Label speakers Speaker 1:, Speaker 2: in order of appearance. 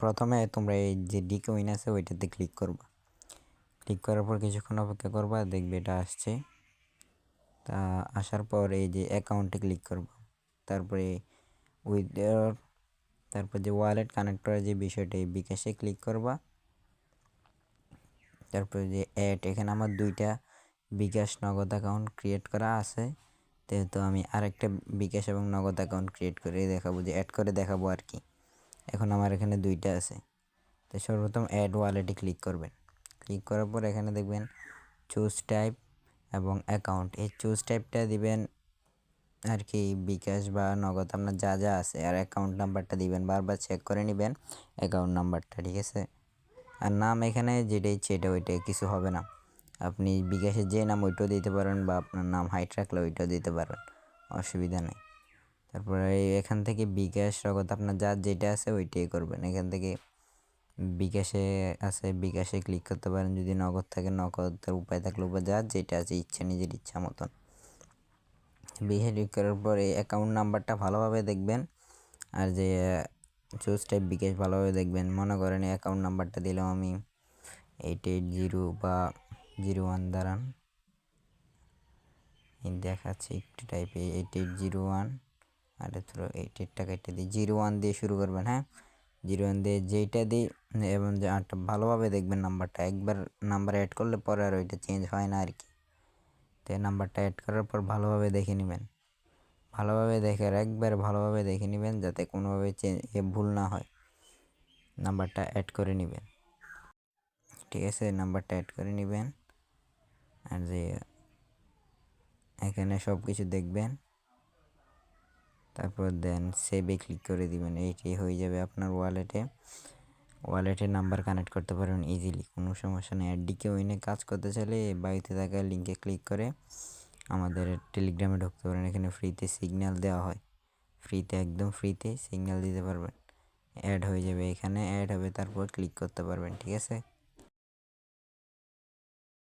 Speaker 1: প্রথমে তোমরা এই যে ডিকয়েন আছে ওইটাতে ক্লিক করবা। ক্লিক করার পর কিছুক্ষণ অপেক্ষা করবা, দেখবে এটা আসছে। তা আসার পর এই যে অ্যাকাউন্টে ক্লিক করবা, তারপরে উইথড্র, তারপর যে ওয়ালেট কানেক্ট করার যে বিষয়টা এই বিকাশে ক্লিক করবা। তারপরে যে অ্যাড, এখানে আমার 2টা বিকাশ নগদ অ্যাকাউন্ট ক্রিয়েট করা আছে, যেহেতু আমি আরেকটা বিকাশ এবং নগদ অ্যাকাউন্ট ক্রিয়েট করে দেখাবো, যে অ্যাড করে দেখাবো আর কি। এখন আমার এখানে 2টা আছে। তো সর্বপ্রথম অ্যাড ওয়ালেটে ক্লিক করবেন। ক্লিক করার পর এখানে দেখবেন চুজ টাইপ এবং অ্যাকাউন্ট, এই চুজ টাইপটা দিবেন আর কি বিকাশ বা নগদ আপনার যা যা আছে, আর অ্যাকাউন্ট নাম্বারটা দিবেন, বারবার চেক করে নেবেন অ্যাকাউন্ট নাম্বারটা, ঠিক আছে। আর নাম এখানে যেটাই ইচ্ছে এটা ওইটাই, কিছু হবে না। আপনি বিকাশের যে নাম ওইটাও দিতে পারেন, বা আপনার নাম হাইট রাখলে ওইটাও দিতে পারবেন, অসুবিধা নেই। তারপরে এখান থেকে বিকাশ নগদ আপনার যা যেটা আছে ওইটাই করবেন। এখান থেকে বিকাশে আছে বিকাশে ক্লিক করতে পারেন, যদি নগদ থাকে নগদের উপায় থাকলে উপায়, যা যেটা আছে ইচ্ছা নিজের ইচ্ছা মতন। বিকাশে ক্লিক করার পরে অ্যাকাউন্ট নাম্বারটা ভালোভাবে দেখবেন, আর যে চুজ টাইপ বিকাশ ভালোভাবে দেখবেন। মনে করেন অ্যাকাউন্ট নাম্বারটা দিলাম আমি 880 বা 01, দাঁড়ান দেখাচ্ছি একটু টাইপে, 8801, আর ধরো 88 টাকা এটা দিই, 01 দিয়ে শুরু করবেন। হ্যাঁ, 01 দিয়ে যেইটা দিই, এবং যে আটটা ভালোভাবে দেখবেন নাম্বারটা, একবার নাম্বার অ্যাড করলে পরে আর ওইটা চেঞ্জ হয় না আর কি। তো নাম্বারটা অ্যাড করার পর ভালোভাবে দেখে নেবেন, ভালোভাবে দেখে একবার ভালোভাবে দেখে নেবেন যাতে কোনোভাবে ভুল না হয়। নাম্বারটা অ্যাড করে নেবেন, ঠিক আছে, নাম্বারটা অ্যাড করে নেবেন। আর যে এখানে সব কিছু দেখবেন, তারপর দেন সেভে ক্লিক করে দিবেন। এইটি হয়ে যাবে আপনার ওয়ালেটে নাম্বার কানেক্ট করতে পারবেন ইজিলি, কোনো সমস্যা নেই। আর ডিকয়েনে কাজ করতে চাইলে বাড়িতে থাকা লিঙ্কে ক্লিক করে আমাদের টেলিগ্রামে ঢুকতে পারেন। এখানে ফ্রিতে সিগন্যাল দেওয়া হয়, ফ্রিতে একদম ফ্রিতে সিগন্যাল দিতে পারবেন। অ্যাড হয়ে যাবে, এখানে অ্যাড হবে, তারপর ক্লিক করতে পারবেন, ঠিক আছে।